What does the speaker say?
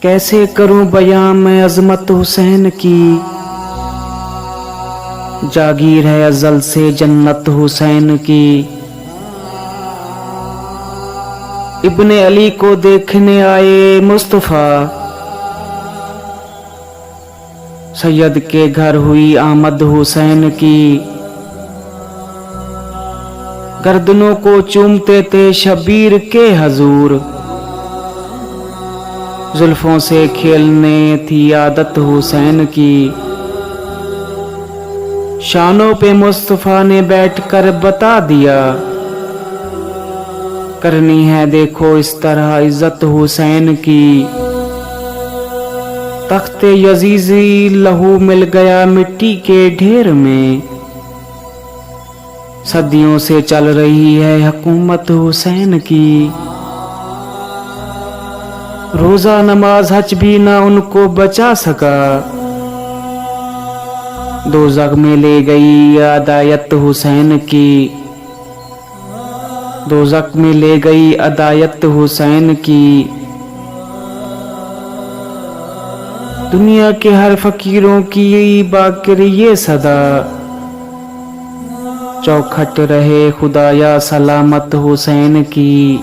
कैसे करूं बयां मैं अजमत हुसैन की, जागीर है अजल से जन्नत हुसैन की। इब्ने अली को देखने आए मुस्तफा, सैयद के घर हुई आमद हुसैन की। गर्दनों को चूमते थे शबीर के हजूर, जुल्फों से खेलने थी आदत हुसैन की। शानों पे मुस्तफा ने बैठकर बता दिया, करनी है देखो इस तरह इज्जत हुसैन की। तख्ते यजीजी लहू मिल गया मिट्टी के ढेर में, सदियों से चल रही है हुकूमत हुसैन की। रोजा नमाज हज भी ना उनको बचा सका, दोज़ख में ले गई अदायत हुसैन की। दोज़ख में ले गई अदायत हुसैन की। दुनिया के हर फकीरों की बाकिर ये सदा, चौखट रहे खुदाया सलामत हुसैन की।